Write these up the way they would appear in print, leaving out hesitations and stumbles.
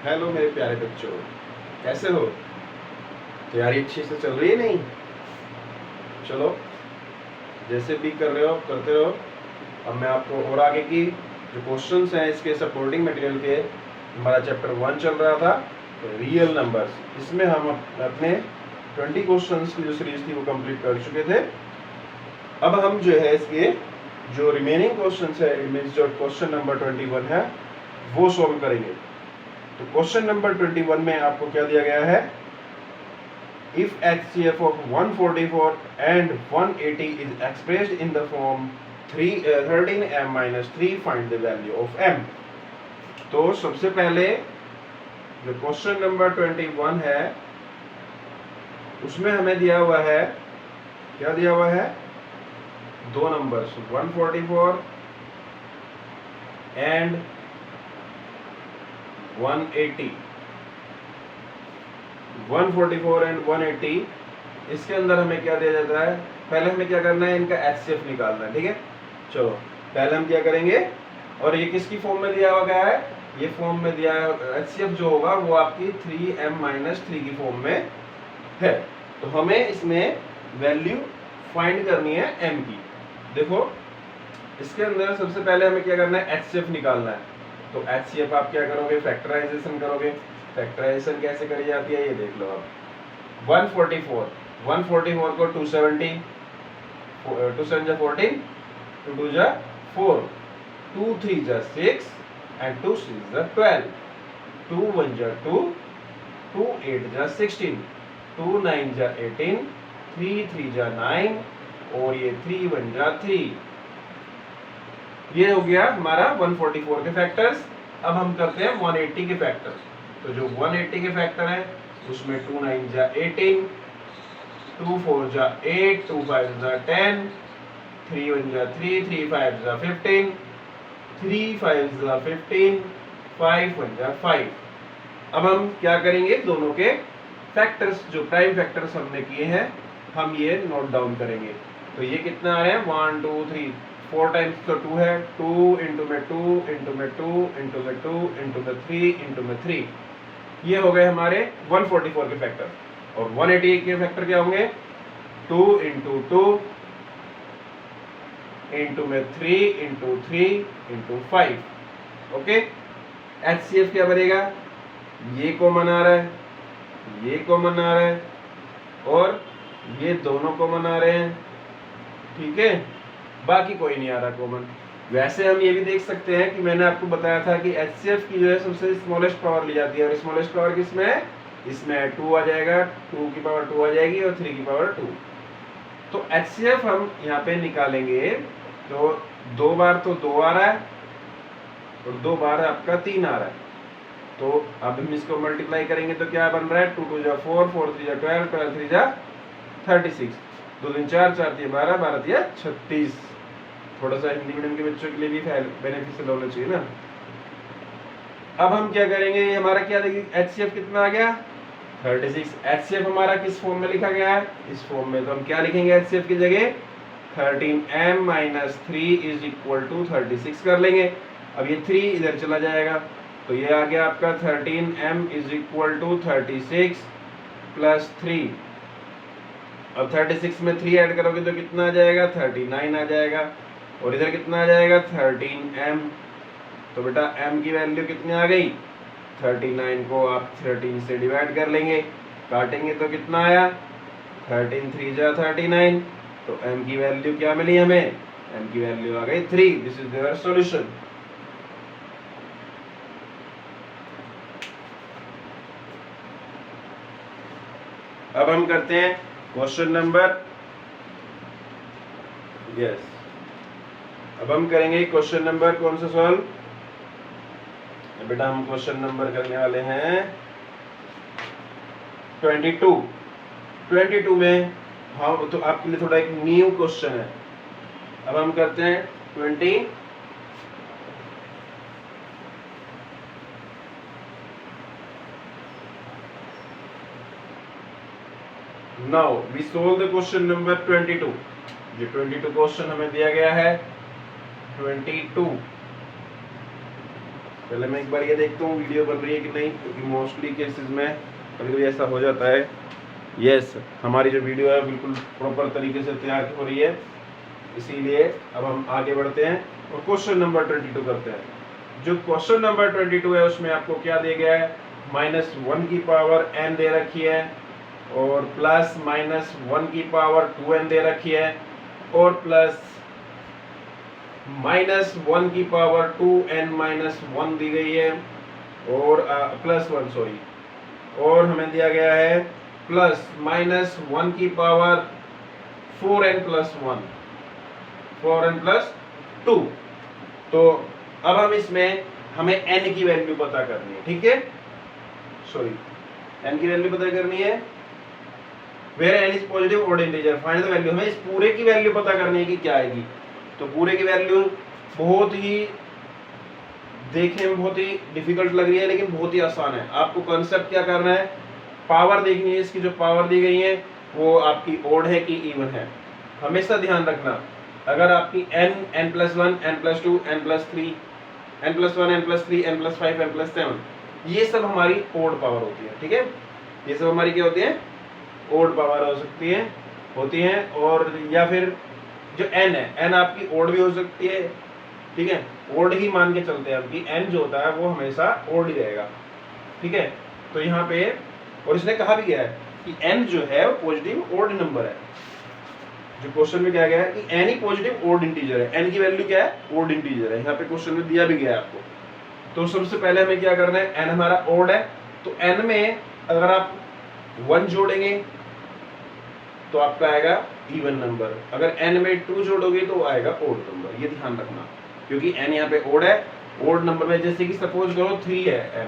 Hello मेरे प्यारे बच्चों, कैसे हो? तैयारी अच्छी से चल रही है? नहीं, चलो जैसे भी कर रहे हो करते रहो। अब मैं आपको और आगे की जो क्वेश्चंस हैं इसके सपोर्टिंग मटेरियल के, हमारा चैप्टर 1 चल रहा था रियल नंबर्स। इसमें हम अपने 20 क्वेश्चंस की जो सीरीज थी वो कंप्लीट कर चुके थे। अब हम जो है इसके जो रिमेनिंग क्वेश्चंस है, मींस जो क्वेश्चन नंबर 21 है वो सॉल्व करेंगे। तो क्वेश्चन नंबर 21 में आपको क्या दिया गया है? If HCF of 144 and 180 is expressed in the form 13m minus 3, find the value of m। तो सबसे पहले जो क्वेश्चन नंबर 21 है उसमें हमें दिया हुआ है, क्या दिया हुआ है? दो नंबर्स 144 एंड 180। 144 एंड 180, इसके अंदर हमें क्या दिया जाता है? पहले हमें क्या करना है, इनका HCF निकालना है। ठीक है, चलो पहले हम क्या करेंगे, और ये किसकी फॉर्म में दिया हुआ गया है? ये फॉर्म में दिया है, HCF जो होगा वो आपकी 3m-3 की फॉर्म में है। तो हमें इसमें वैल्यू फाइंड करनी है m की। देखो इसके अंदर सबसे पहले हमें क्या करना है, HCF निकालना है। तो HCF आप क्या करोगे? फैक्टराइजेशन करोगे। फैक्टराइजेशन कैसे करी जाती है ये देख लो आप। 144 को 270, 2 7 जा 14, 2 2 जा 4, 2 3 जा 6 and 2 6 जा 12, 2 1 जा 2, 2 8 जा 16, 2 9 जा 18, 3 3 जा 9 और ये 3 1 जा 3। ये हो गया हमारा 144 के फैक्टर्स। अब हम करते हैं 180 के फैक्टर्स। तो जो 180 के फैक्टर है उसमें 2 9 जा 18, 2 4 जा 8, 2 5 जा 10, 3 1 जा 3, 3 5 जा 15, 3 5 जा 15, 5 1 जा 5। अब हम क्या करेंगे, दोनों के फैक्टर्स जो प्राइम फैक्टर्स हमने किए हैं हम ये नोट डाउन करेंगे। तो ये कितना आ रहा है? 1 2 3, 4 टाइम्स तो 2 है, 2 इंटू में 2 इंटू में 2 इंटू में 2 इंटू में 3 इंटू में 3। ये हो गए हमारे 144 के फैक्टर। और 180 के फैक्टर क्या होंगे? 2 इंटू 2 इंटू में 3 इंटू 3 इंटू 5। ओके, HCF क्या बनेगा? ये कॉमन आ रहा है, ये कॉमन आ रहा है और ये दोनों कॉमन आ रहे हैं। ठीक है, बाकी कोई नहीं आ रहा कॉमन। वैसे हम ये भी देख सकते हैं कि मैंने आपको बताया था कि HCF की जो है सबसे स्मॉलेस्ट पावर ली जाती है, और स्मॉलेस्ट पावर किसमें है? इसमें 2 आ जाएगा, 2 की पावर 2 आ जाएगी और 3 की पावर 2। तो HCF हम यहाँ पे निकालेंगे तो 2 बार तो 2 आ रहा है और 2 बार आपका 3 आ रहा है। तो अब हम इसको मल्टीप्लाई करेंगे तो क्या बन रहा है? 2 2 जा 4, 4 3 जा 12, 12 3 जा 36, 2 3 4, 4 3 12, 12 3 36। थोड़ा सा हिंदी मीडियम के बच्चों के लिए भी बेनिफिशियल होना चाहिए ना। अब हम क्या करेंगे, ये हमारा क्या देखिए HCF कितना आ गया? 36। HCF हमारा किस फॉर्म में लिखा गया है? इस फॉर्म में। तो हम क्या लिखेंगे HCF की जगह? 13m-3 इज इक्वल टू 36 कर लेंगे। अब ये 3 इधर चला जाएगा तो ये आ गया आपका 13m is equal to 36 plus 3। अब 36 में 3 ऐड करोगे तो कितना आ जाएगा? 39 आ जाएगा। और इधर कितना आ जाएगा? 13m। तो बेटा m की वैल्यू कितनी आ गई? 39 को आप 13 से डिवाइड कर लेंगे, काटेंगे तो कितना आया? 13 3 जा 39। तो m की वैल्यू क्या मिली हमें? m की वैल्यू आ गई 3। This is their solution. अब हम करते हैं क्वेश्चन नंबर, यस, अब हम करेंगे क्वेश्चन नंबर कौन सा सॉल्व? बेटा हम क्वेश्चन नंबर करने वाले हैं 22। 22 में हाँ तो आपके लिए थोड़ा एक न्यू क्वेश्चन है। अब हम करते हैं 20। Now we solve the question number 22। जो 22 क्वेश्चन हमें दिया गया है 22। पहले मैं एक बार ये देखता हूँ वीडियो बन रही है कि नहीं, क्योंकि मोस्टली केसेस में कभी कभी ऐसा हो जाता है। यस, हमारी जो वीडियो है बिल्कुल प्रॉपर तरीके से तैयार हो रही है, इसीलिए अब हम आगे बढ़ते हैं और क्वेश्चन नंबर 22 करते हैं। जो क्वेश्चन नंबर 22 है उसमें आपको क्या दिया गया है, -1 की पावर n दे रखी है और प्लस -1 की पावर 2n दे रखी है और प्लस -1 की पावर 2n-1 दी गई है और +1 सॉरी, और हमें दिया गया है प्लस -1 की पावर 4n+1 4n+2। तो अब हम इसमें हमें n की वैल्यू पता करनी है, ठीक है, सॉरी n की वैल्यू पता करनी है। Where n is positive odd integer find the value, हमें इस पूरे की वैल्यू पता करनी है कि क्या आएगी। तो पूरे की वैल्यू बहुत ही देखने में बहुत ही डिफिकल्ट लग रही है, लेकिन बहुत ही आसान है। आपको कॉन्सेप्ट क्या करना है, पावर देखनी है, इसकी जो पावर दी गई है वो आपकी ओड है कि इवन है। हमेशा ध्यान रखना, अगर आपकी n+1 n+2 n+3 n+1 n+3 n+5 n+7 ये सब हमारी ओड पावर होती है, ठीक है, ये सब हमारी क्या होती है, ओड पावर हो सकती है होती हैं। और या फिर जो n है, n आपकी ओड भी हो सकती है, ठीक है, ओड ही मान के चलते हैं आपकी n जो होता है वो हमेशा ओड ही रहेगा, ठीक है। तो यहाँ पे और इसने कहा भी गया है कि n जो है वो पॉजिटिव ओड नंबर है। जो क्वेश्चन में क्या गया है कि n ही पॉजिटिव ओड इंटीजर है, n की वैल्यू क्या है, ओड इंटीजर है, यहाँ पे क्वेश्चन में दिया भी गया है आपको। तो सबसे पहले हमें क्या करना है, n हमारा ओड है, तो n में अगर आप 1 जोड़ेंगे तो आपका आएगा इवन नंबर, अगर n में 2 जोड़ोगे तो आएगा ओड नंबर, ये ध्यान रखना, क्योंकि n यहाँ पे ओड है। ओड नंबर में जैसे कि सपोज करो 3 है n,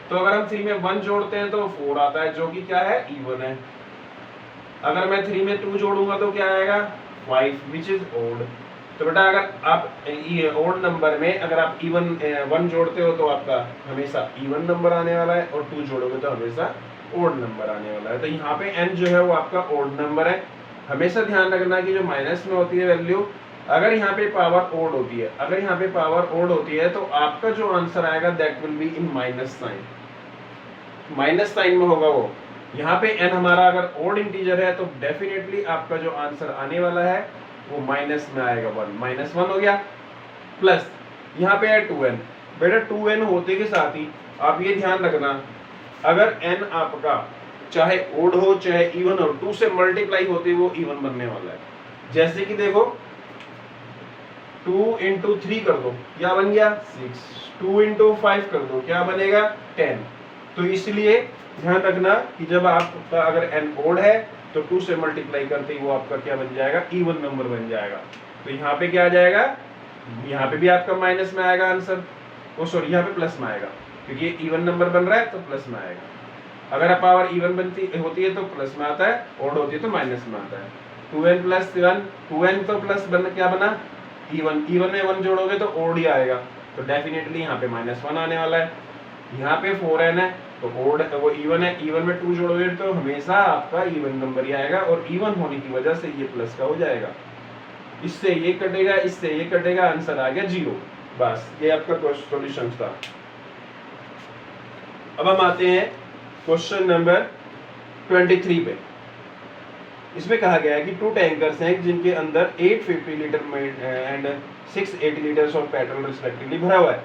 तो अगर हम 3 में 1 जोड़ते हैं तो 4 आता है, जो कि क्या है, इवन है। अगर मैं 3 में 2 जोड़ूंगा तो क्या आएगा, 5 विच इज ओड। तो बेटा अगर आप ओड नंबर में अगर आप इवन 1 जोड़ते हो तो आपका हमेशा इवन नंबर आने वाला है, और 2 जोड़ोगे तो हमेशा ओड नंबर आने वाला है। तो यहाँ पे n जो है वो आपका ओड नंबर है। हमेशा ध्यान रखना कि जो माइनस में होती है वैल्यू, अगर यहाँ पे पावर ओड होती है, अगर यहाँ पे पावर ओड होती है तो आपका जो आंसर आएगा that will be in minus sign, minus sign में होगा वो। यहाँ पे n हमारा अगर ओड इंटीजर है तो डेफिनेटली आपका जो आंसर आने वाला है वो माइनस में आएगा, 1 -1 हो गया। प्लस यहाँ पे है 2n, बेटा 2n होते के साथ ही आप ये ध्यान रखना, अगर n आपका चाहे ओड हो चाहे इवन हो, 2 से मल्टीप्लाई होते वो इवन बनने वाला है। जैसे कि देखो 2 × 3 कर दो, क्या बन गया 6, 2 × 5 कर दो, क्या बनेगा 10। तो इसलिए ध्यान रखना कि जब आपका अगर n ओड है तो 2 से मल्टीप्लाई करते ही वो आपका क्या बन जाएगा, इवन नंबर बन जाएगा। तो यहाँ पे क्या आ जाएगा, यहाँ पे भी आपका माइनस में आएगा आंसर, ओ सॉरी यहाँ पे प्लस में आएगा, क्योंकि ये इवन नंबर बन रहा है तो प्लस में आएगा। अगर पावर इवन बनती होती है तो प्लस में आता है, ओड होती है तो माइनस में आता है। 2n+1, 2n तो प्लस बन क्या बना, इवन, इवन में 1 जोड़ोगे तो ओड ही आएगा, तो डेफिनेटली यहाँ पे -1 आने वाला है। यहाँ पे 4n है तो ओड वो इवन है, इवन में 2 जोड़ोगे तो हमेशा आपका इवन नंबर ही आएगा, और इवन होने की वजह से ये प्लस का हो जाएगा। इससे ये कटेगा, इससे ये कटेगा, आंसर आ गया 0। बस ये आपका सॉल्यूशन था। अब हम आते हैं क्वेश्चन नंबर 23 पे। इसमें कहा गया है कि 2 टैंकर्स हैं जिनके अंदर 850 litre and 680 litres of petrol respectively भरा हुआ है।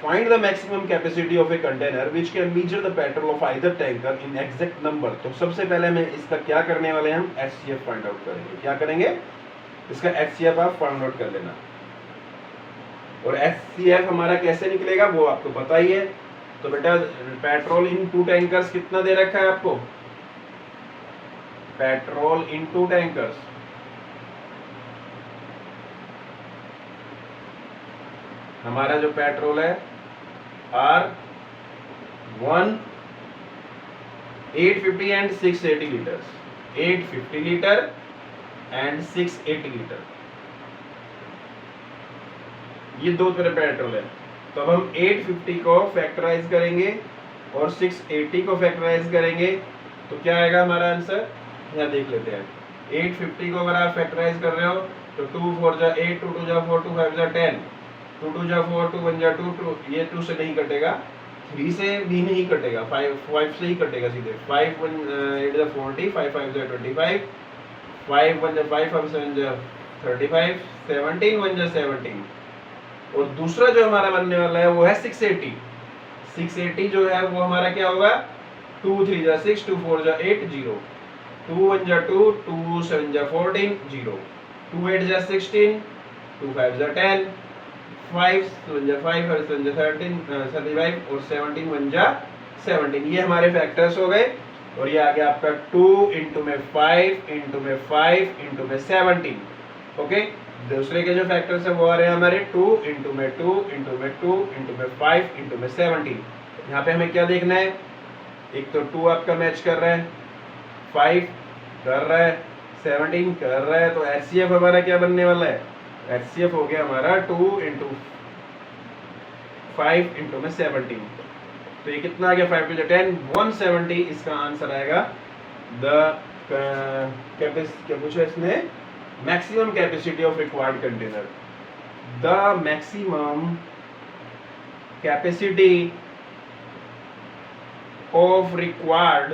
Find the maximum capacity of a container which can measure the petrol of either tanker in exact number. तो सबसे पहले हमें इसका क्या करने वाले हैं, हम एचसीएफ फाइंड आउट करेंगे। क्या करेंगे, इसका एचसीएफ आप फाइंड आउट कर लेना। और एचसीएफ हमारा कैसे निकलेगा वो आपको पता ही है। तो बेटा पेट्रोल इन 2 टैंकर्स कितना दे रखा है आपको, पेट्रोल इन 2 टैंकर्स, हमारा जो पेट्रोल है R1 850 and 680 litres, 850 litre and 680 litre, ये 2 तरह पेट्रोल है। तो अब हम 850 को फैक्टराइज करेंगे और 680 को फैक्टराइज करेंगे तो क्या आएगा हमारा आंसर, यहाँ देख लेते हैं। 850 को अगर आप फैक्टराइज कर रहे हो तो 2 4 जा 8, 2 2 जा 4, 2 5 जा 10, 2 2 जा 4, 2 1 जा 2, 2 ये 2 से नहीं कटेगा, 3 से भी नहीं कटेगा, 5 से ही कटेगा सीधे। 5 1 8 जा 40, 5 5 जा 25, 5 1 जा 5, 5 7 जा 35, 17 1 जा 17। और दूसरा जो हमारा बनने वाला है वो है 680। 680 जो है वो हमारा क्या होगा, 2 3 जा 6, 2 4 जा 8, 0, 2 1 जा 2, 2 7 जा 14, 0, 2 8 जा 16, 2 5 जा 10, 5 7 जा 5, 5 7 जा 13, 35 और 17 1 जा 17। ये हमारे फैक्टर्स हो गए। और ये आ गया आपका 2 इंटू में 5 इंटू में 5 इंटू में 17। ओके, दूसरे के जो फैक्टर्स है वो आ रहे हैं हमारे 2 इंटू में 2 इंटू में 2 इंटू में 5 इंटू में 17। यहाँ पे हमें क्या देखना है, एक तो 2 आपका मैच कर रहा है, 5 कर रहा है, 17 कर रहा है, तो एचसीएफ हमारा क्या बनने वाला है, एचसीएफ हो गया हमारा 2 इंटू 5 इंटू में 17। तो ये कितना आ गया, 5 टू 10, 170 इसका आंसर आएगा। द क्या पूछा इसने, maximum capacity of required container, the maximum capacity of required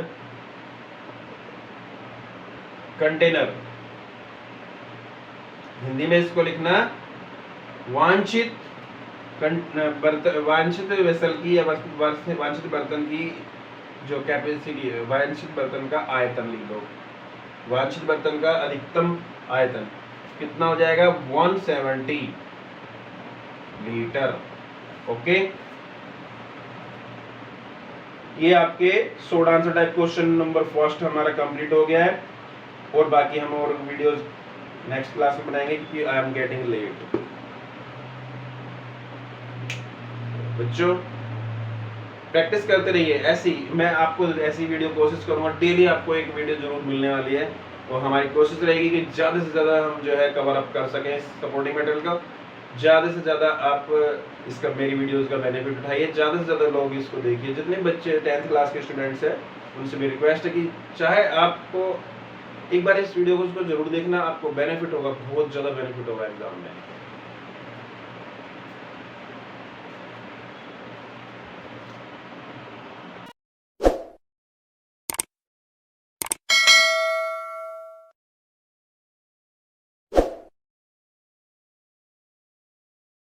container, Hindi में इसको लिखना वांछित वेसल की या वांछित बर्तन की जो कैपेसिटी है, वांछित बर्तन का आयतन लिख दो, वांछित बर्तन का अधिकतम आयतन कितना हो जाएगा, 170 लीटर। ओके, ये आपके short answer type question number first हमारा कंप्लीट हो गया है। और बाकी हम और वीडियोस नेक्स्ट क्लास में बनाएंगे क्योंकि आई एम गेटिंग लेट। बच्चों प्रैक्टिस करते रहिए ऐसी, मैं आपको ऐसी वीडियो कोशिश करूंगा, डेली आपको एक वीडियो जरूर मिलने वाली है। और हमारी कोशिश रहेगी कि ज़्यादा से ज़्यादा हम जो है कवर अप कर सकें सपोर्टिंग मटेरियल का। ज़्यादा से ज़्यादा आप इसका, मेरी वीडियोस का बेनिफिट उठाइए, ज़्यादा से ज़्यादा लोग इसको देखिए। जितने बच्चे 10th क्लास के स्टूडेंट्स हैं उनसे मेरी रिक्वेस्ट है कि चाहे आपको एक बार इस वीडियो को जरूर देखना, आपको बेनिफिट होगा, बहुत ज़्यादा बेनिफिट होगा एग्जाम में।